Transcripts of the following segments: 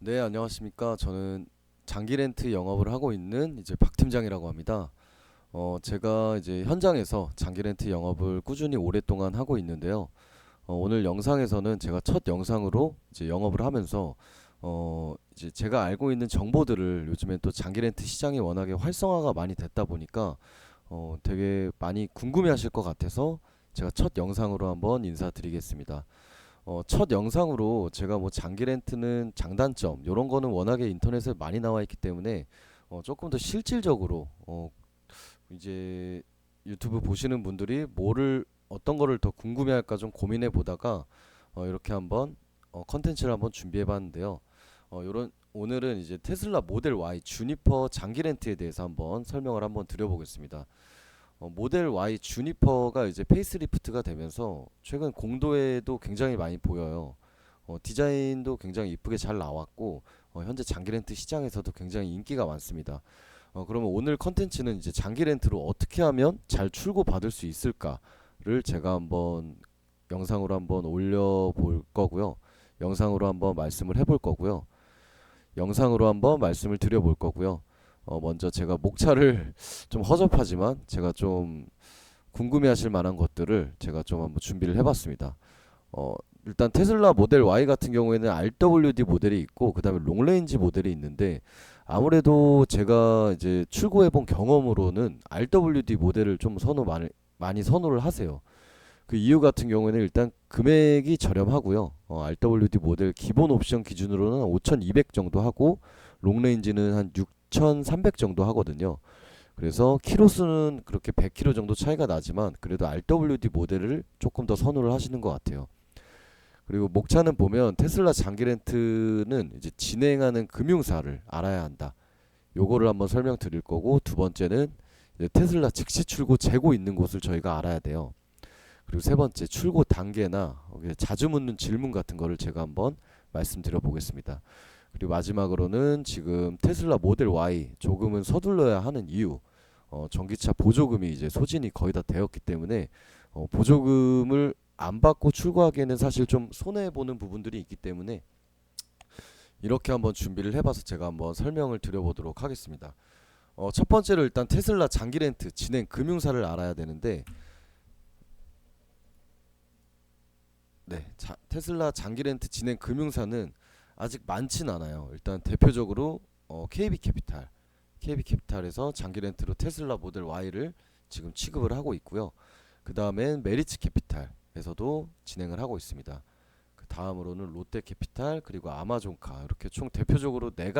네, 안녕하십니까. 저는 장기 렌트 영업을 하고 있는 이제 박 팀장이라고 합니다. 제가 이제 현장에서 장기 렌트 영업을 꾸준히 오랫동안 하고 있는데요. 오늘 영상에서는 제가 첫 영상으로 이제 영업을 하면서 이제 제가 알고 있는 정보들을 요즘엔 또 장기 렌트 시장이 워낙에 활성화가 많이 됐다 보니까 되게 많이 궁금해 하실 것 같아서 제가 첫 영상으로 한번 인사드리겠습니다. 첫 영상으로 제가 뭐 장기 렌트는 장단점 이런 거는 워낙에 인터넷에 많이 나와 있기 때문에 조금 더 실질적으로 이제 유튜브 보시는 분들이 뭐를 어떤 거를 더 궁금해할까 좀 고민해 보다가 이렇게 한번 컨텐츠를 한번 준비해 봤는데요. 요런 오늘은 이제 테슬라 모델 Y 주니퍼 장기 렌트에 대해서 한번 설명을 한번 드려보겠습니다. 모델 Y 주니퍼가 이제 페이스리프트가 되면서 최근 공도에도 굉장히 많이 보여요. 디자인도 굉장히 이쁘게 잘 나왔고 현재 장기 렌트 시장에서도 굉장히 인기가 많습니다. 그러면 오늘 컨텐츠는 이제 장기 렌트로 어떻게 하면 잘 출고 받을 수 있을까를 제가 한번 영상으로 한번 올려볼 거고요. 영상으로 한번 말씀을 해볼 거고요. 영상으로 한번 말씀을 드려볼 거고요. 먼저 제가 목차를 좀 허접하지만 제가 좀 궁금해하실 만한 것들을 제가 좀 한번 준비를 해봤습니다. 어, 일단 테슬라 모델 Y 같은 경우에는 RWD 모델이 있고 그 다음에 롱레인지 모델이 있는데 아무래도 제가 이제 출고해본 경험으로는 RWD 모델을 좀 많이 선호를 하세요. 그 이유 같은 경우에는 일단 금액이 저렴하고요. RWD 모델 기본 옵션 기준으로는 5,200 정도 하고 롱레인지는 한 6,300 정도 하거든요. 그래서 키로수는 그렇게 100km 정도 차이가 나지만 그래도 RWD 모델을 조금 더 선호를 하시는 것 같아요. 그리고 목차는 보면 테슬라 장기 렌트는 이제 진행하는 금융사를 알아야 한다. 요거를 한번 설명드릴 거고 두 번째는 이제 테슬라 즉시 출고 재고 있는 곳을 저희가 알아야 돼요. 그리고 세 번째 출고 단계나 자주 묻는 질문 같은 거를 제가 한번 말씀드려 보겠습니다. 그리고 마지막으로는 지금 테슬라 모델 Y 조금은 서둘러야 하는 이유, 전기차 보조금이 이제 소진이 거의 다 되었기 때문에 보조금을 안 받고 출고하기에는 사실 좀 손해 보는 부분들이 있기 때문에 이렇게 한번 준비를 해봐서 제가 한번 설명을 드려보도록 하겠습니다. 첫 번째로 일단 테슬라 장기 렌트 진행 금융사를 알아야 되는데 네, 테슬라 장기 렌트 진행 금융사는 아직 많진 않아요. 일단 대표적으로 KB캐피탈, KB캐피탈에서 장기 렌트로 테슬라 모델 Y를 지금 취급을 하고 있고요. 그 다음엔 메리츠 캐피탈에서도 진행을 하고 있습니다. 그 다음으로는 롯데캐피탈 그리고 아마존카 이렇게 총 대표적으로 네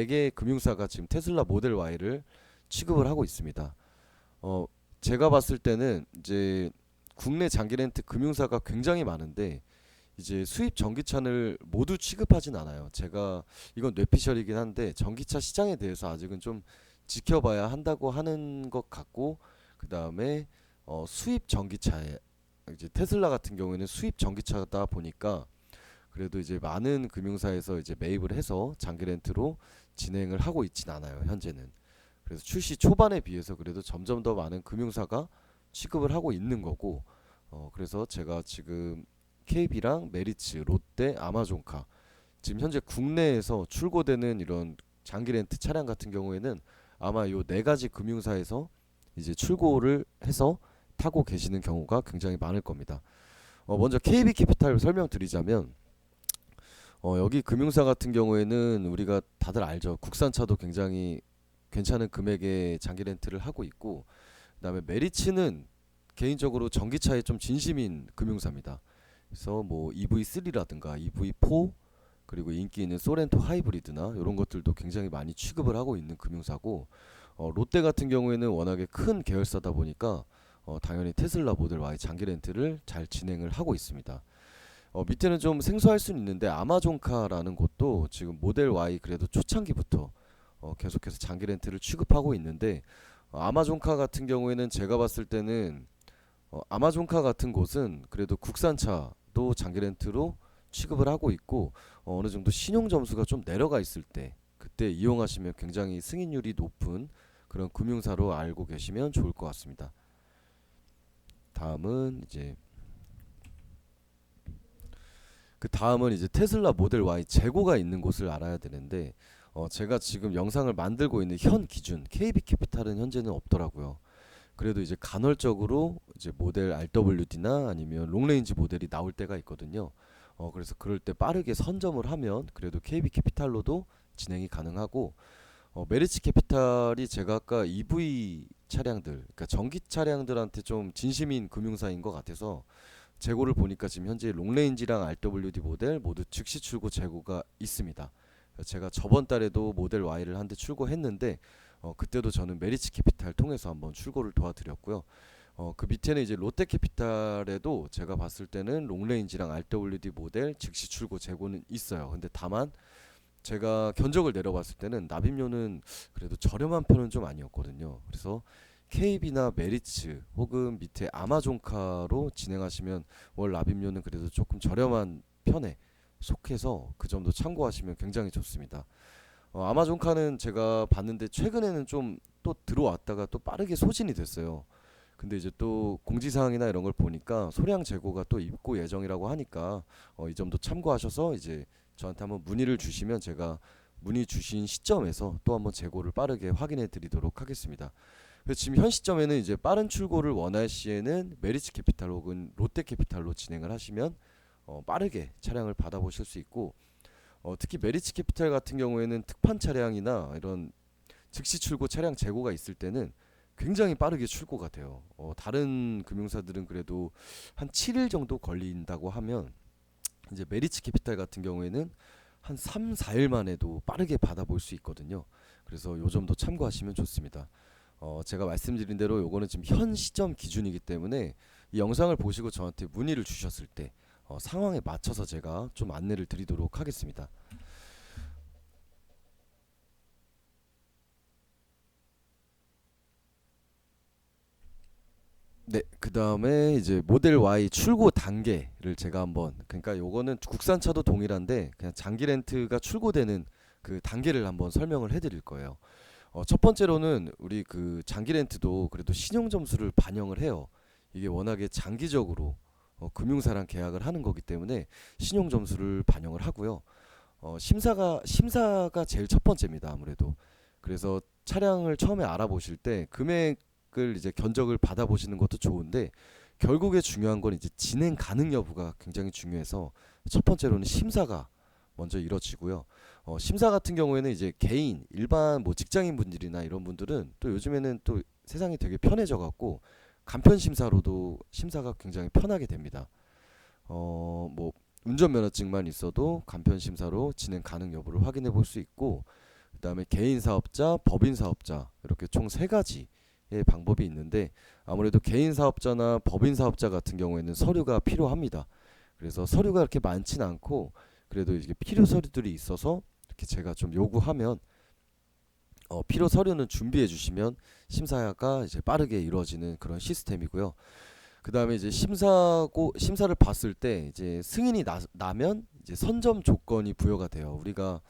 개의 금융사가 지금 테슬라 모델 Y를 취급을 하고 있습니다. 어, 제가 봤을 때는 이제 국내 장기 렌트 금융사가 굉장히 많은데 이제 수입 전기차를 모두 취급하진 않아요. 제가 이건 뇌피셜이긴 한데 전기차 시장에 대해서 아직은 좀 지켜봐야 한다고 하는 것 같고 그 다음에 수입 전기차에 이제 테슬라 같은 경우에는 수입 전기차다 보니까 그래도 이제 많은 금융사에서 이제 매입을 해서 장기 렌트로 진행을 하고 있진 않아요. 현재는. 그래서 출시 초반에 비해서 그래도 점점 더 많은 금융사가 취급을 하고 있는 거고 그래서 제가 지금 KB랑 메리츠, 롯데, 아마존카 지금 현재 국내에서 출고되는 이런 장기 렌트 차량 같은 경우에는 아마 요 네 가지 금융사에서 이제 출고를 해서 타고 계시는 경우가 굉장히 많을 겁니다. 먼저 KB캐피탈 설명드리자면 여기 금융사 같은 경우에는 우리가 다들 알죠. 국산차도 굉장히 괜찮은 금액의 장기 렌트를 하고 있고 그다음에 메리츠는 개인적으로 전기차에 좀 진심인 금융사입니다. 그래서 뭐 EV3라든가 EV4 그리고 인기 있는 소렌토 하이브리드나 이런 것들도 굉장히 많이 취급을 하고 있는 금융사고 롯데 같은 경우에는 워낙에 큰 계열사다 보니까 당연히 테슬라 모델 Y 장기 렌트를 잘 진행을 하고 있습니다. 밑에는 좀 생소할 수는 있는데 아마존카라는 곳도 지금 모델 Y 그래도 초창기부터 계속해서 장기 렌트를 취급하고 있는데 아마존카 같은 경우에는 제가 봤을 때는 아마존카 같은 곳은 그래도 국산차도 장기 렌트로 취급을 하고 있고 어느 정도 신용 점수가 좀 내려가 있을 때 그때 이용하시면 굉장히 승인율이 높은 그런 금융사로 알고 계시면 좋을 것 같습니다. 다음은 이제 그 다음은 이제 테슬라 모델 Y 재고가 있는 곳을 알아야 되는데 제가 지금 영상을 만들고 있는 현 기준 KB 캐피탈은 현재는 없더라고요. 그래도 이제 간헐적으로 이제 모델 RWD나 아니면 롱레인지 모델이 나올 때가 있거든요. 그래서 그럴 때 빠르게 선점을 하면 그래도 KB 캐피탈로도 진행이 가능하고 메리츠 캐피탈이 제가 아까 EV 차량들, 그러니까 전기 차량들한테 좀 진심인 금융사인 것 같아서 재고를 보니까 지금 현재 롱레인지랑 RWD 모델 모두 즉시 출고 재고가 있습니다. 제가 저번 달에도 모델 Y를 한 대 출고했는데 그때도 저는 메리츠 캐피탈 통해서 한번 출고를 도와드렸고요. 그 밑에는 이제 롯데캐피탈에도 제가 봤을 때는 롱레인지랑 RWD 모델 즉시 출고 재고는 있어요. 근데 다만 제가 견적을 내려봤을 때는 납입료는 그래도 저렴한 편은 좀 아니었거든요. 그래서 KB나 메리츠 혹은 밑에 아마존카로 진행하시면 월 납입료는 그래도 조금 저렴한 편에 속해서 그 점도 참고하시면 굉장히 좋습니다. 아마존카는 제가 봤는데 최근에는 좀 또 들어왔다가 또 빠르게 소진이 됐어요. 근데 이제 또 공지사항이나 이런 걸 보니까 소량 재고가 또 입고 예정이라고 하니까 이 점도 참고하셔서 이제 저한테 한번 문의를 주시면 제가 문의 주신 시점에서 또 한번 재고를 빠르게 확인해 드리도록 하겠습니다. 그래서 지금 현 시점에는 이제 빠른 출고를 원할 시에는 메리츠 캐피탈 혹은 롯데 캐피탈로 진행을 하시면 빠르게 차량을 받아보실 수 있고 특히 메리츠 캐피탈 같은 경우에는 특판 차량이나 이런 즉시 출고 차량 재고가 있을 때는 굉장히 빠르게 출고가 돼요. 다른 금융사들은 그래도 한 7일 정도 걸린다고 하면 이제 메리츠 캐피탈 같은 경우에는 한 3, 4일 만에도 빠르게 받아볼 수 있거든요. 그래서 요 점도 참고하시면 좋습니다. 제가 말씀드린 대로 요거는 지금 현 시점 기준이기 때문에 이 영상을 보시고 저한테 문의를 주셨을 때 상황에 맞춰서 제가 좀 안내를 드리도록 하겠습니다. 네, 그 다음에 이제 모델 Y 출고 단계를 제가 한번 그러니까 요거는 국산차도 동일한데 그냥 장기 렌트가 출고되는 그 단계를 한번 설명을 해드릴 거예요. 첫 번째로는 우리 그 장기 렌트도 그래도 신용 점수를 반영을 해요. 이게 워낙에 장기적으로 금융사랑 계약을 하는 거기 때문에 신용 점수를 반영을 하고요. 심사가 제일 첫 번째입니다. 아무래도 그래서 차량을 처음에 알아보실 때 금액을 이제 견적을 받아보시는 것도 좋은데 결국에 중요한 건 이제 진행 가능 여부가 굉장히 중요해서 첫 번째로는 심사가 먼저 이뤄지고요. 심사 같은 경우에는 이제 개인, 일반 뭐 직장인 분들이나 이런 분들은 또 요즘에는 또 세상이 되게 편해져 갖고 간편 심사로도 심사가 굉장히 편하게 됩니다. 뭐 운전면허증만 있어도 간편 심사로 진행 가능 여부를 확인해 볼 수 있고 그다음에 개인 사업자, 법인 사업자 이렇게 총 세 가지의 방법이 있는데 아무래도 개인 사업자나 법인 사업자 같은 경우에는 서류가 필요합니다. 그래서 서류가 그렇게 많진 않고 그래도 이게 필요 서류들이 있어서 이렇게 제가 좀 요구하면 필요 서류는 준비해 주시면 심사가 이제 빠르게 이루어지는 그런 시스템이고요. 그 다음에 이제 심사를 봤을 때 이제 승인이 나면 이제 선점 조건이 부여가 돼요. 우리가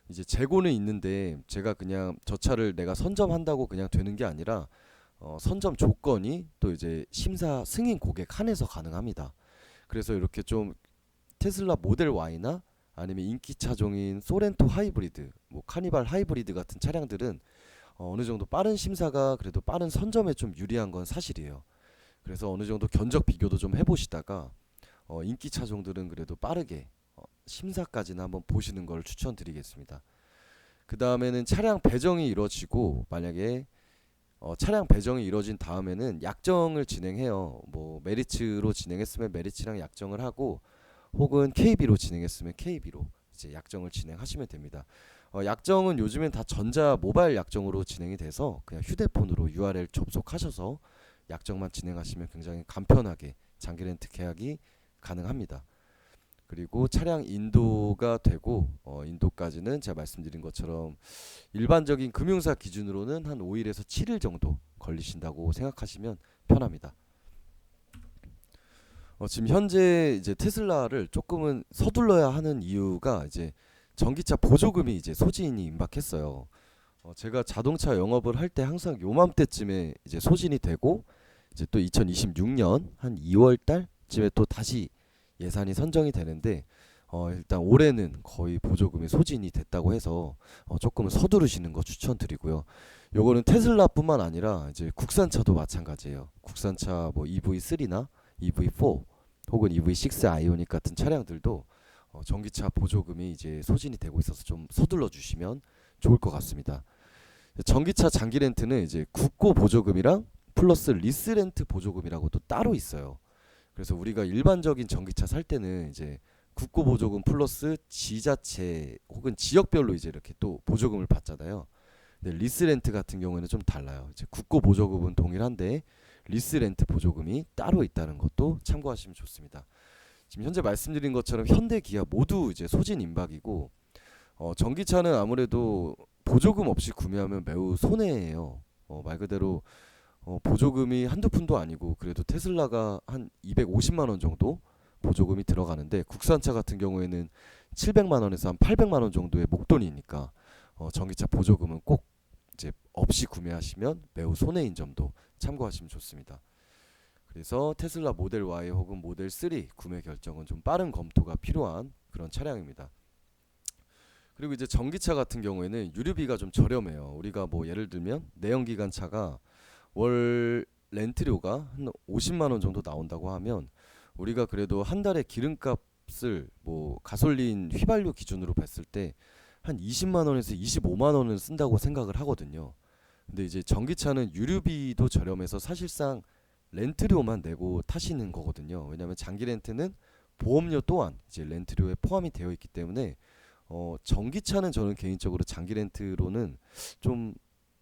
이제 재고는 있는데 제가 그냥 저 차를 내가 선점한다고 그냥 되는 게 아니라 선점 조건이 또 이제 심사 승인 고객 한해서 가능합니다. 그래서 이렇게 좀 테슬라 모델 Y나 아니면 인기 차종인 소렌토 하이브리드, 뭐 카니발 하이브리드 같은 차량들은 어느 정도 빠른 심사가 그래도 빠른 선점에 좀 유리한 건 사실이에요. 그래서 어느 정도 견적 비교도 좀 해보시다가 인기 차종들은 그래도 빠르게 심사까지는 한번 보시는 걸 추천드리겠습니다. 그 다음에는 차량 배정이 이루어지고 만약에 차량 배정이 이루어진 다음에는 약정을 진행해요. 뭐 메리츠로 진행했으면 메리츠랑 약정을 하고 혹은 KB로 진행했으면 KB로 이제 약정을 진행하시면 됩니다. 약정은 요즘엔 다 전자 모바일 약정으로 진행이 돼서 그냥 휴대폰으로 URL 접속하셔서 약정만 진행하시면 굉장히 간편하게 장기 렌트 계약이 가능합니다. 그리고 차량 인도가 되고 인도까지는 제가 말씀드린 것처럼 일반적인 금융사 기준으로는 한 5일에서 7일 정도 걸리신다고 생각하시면 편합니다. 지금 현재 이제 테슬라를 조금은 서둘러야 하는 이유가 이제 전기차 보조금이 이제 소진이 임박했어요. 제가 자동차 영업을 할 때 항상 요맘때쯤에 이제 소진이 되고 이제 또 2026년 한 2월 달쯤에 또 다시 예산이 선정이 되는데 일단 올해는 거의 보조금이 소진이 됐다고 해서 조금은 서두르시는 거 추천드리고요. 요거는 테슬라뿐만 아니라 이제 국산차도 마찬가지예요. 국산차 뭐 EV3나 EV4 혹은 EV6 아이오닉 같은 차량들도 전기차 보조금이 이제 소진이 되고 있어서 좀 서둘러 주시면 좋을 것 같습니다. 전기차 장기 렌트는 이제 국고 보조금이랑 플러스 리스 렌트 보조금이라고 또 따로 있어요. 그래서 우리가 일반적인 전기차 살 때는 이제 국고 보조금 플러스 지자체 혹은 지역별로 이제 이렇게 또 보조금을 받잖아요. 근데 리스 렌트 같은 경우에는 좀 달라요. 이제 국고 보조금은 동일한데 리스 렌트 보조금이 따로 있다는 것도 참고하시면 좋습니다. 지금 현재 말씀드린 것처럼 현대, 기아 모두 이제 소진 임박이고 전기차는 아무래도 보조금 없이 구매하면 매우 손해예요. 말 그대로 보조금이 한두 푼도 아니고 그래도 테슬라가 한 250만 원 정도 보조금이 들어가는데 국산차 같은 경우에는 700만 원에서 한 800만 원 정도의 목돈이니까 전기차 보조금은 꼭 이제 없이 구매하시면 매우 손해인 점도 참고하시면 좋습니다. 그래서 테슬라 모델 Y 혹은 모델 3 구매 결정은 좀 빠른 검토가 필요한 그런 차량입니다. 그리고 이제 전기차 같은 경우에는 유류비가 좀 저렴해요. 우리가 뭐 예를 들면 내연기관 차가 월 렌트료가 한 50만 원 정도 나온다고 하면 우리가 그래도 한 달에 기름값을 뭐 가솔린 휘발유 기준으로 봤을 때 한 20만 원에서 25만 원은 쓴다고 생각을 하거든요. 근데 이제 전기차는 유류비도 저렴해서 사실상 렌트료만 내고 타시는 거거든요. 왜냐하면 장기 렌트는 보험료 또한 이제 렌트료에 포함이 되어 있기 때문에 전기차는 저는 개인적으로 장기 렌트로는 좀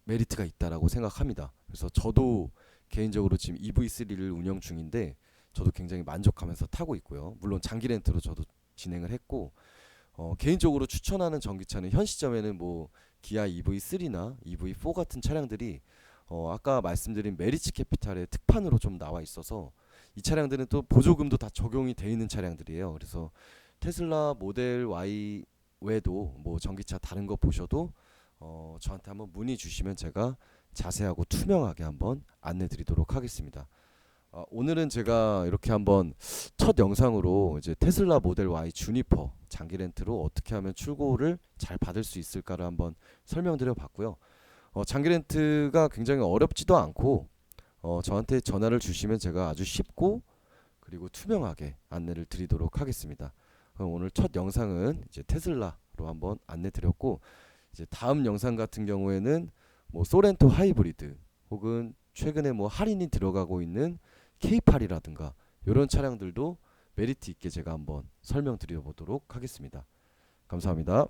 메리트가 있다라고 생각합니다. 그래서 저도 개인적으로 지금 EV3를 운영 중인데 저도 굉장히 만족하면서 타고 있고요. 물론 장기 렌트로 저도 진행을 했고 개인적으로 추천하는 전기차는 현 시점에는 뭐 기아 EV3나 EV4 같은 차량들이 아까 말씀드린 메리츠 캐피탈의 특판으로 좀 나와 있어서 이 차량들은 또 보조금도 다 적용이 돼 있는 차량들이에요. 그래서 테슬라 모델 Y 외에도 뭐 전기차 다른 거 보셔도 저한테 한번 문의 주시면 제가 자세하고 투명하게 한번 안내 드리도록 하겠습니다. 오늘은 제가 이렇게 한번 첫 영상으로 이제 테슬라 모델 Y 주니퍼 장기 렌트로 어떻게 하면 출고를 잘 받을 수 있을까를 한번 설명드려 봤고요. 장기 렌트가 굉장히 어렵지도 않고 저한테 전화를 주시면 제가 아주 쉽고 그리고 투명하게 안내를 드리도록 하겠습니다. 그럼 오늘 첫 영상은 이제 테슬라로 한번 안내 드렸고 이제 다음 영상 같은 경우에는 뭐 소렌토 하이브리드 혹은 최근에 뭐 할인이 들어가고 있는 K8이라든가 이런 차량들도 메리트 있게 제가 한번 설명드려 보도록 하겠습니다. 감사합니다.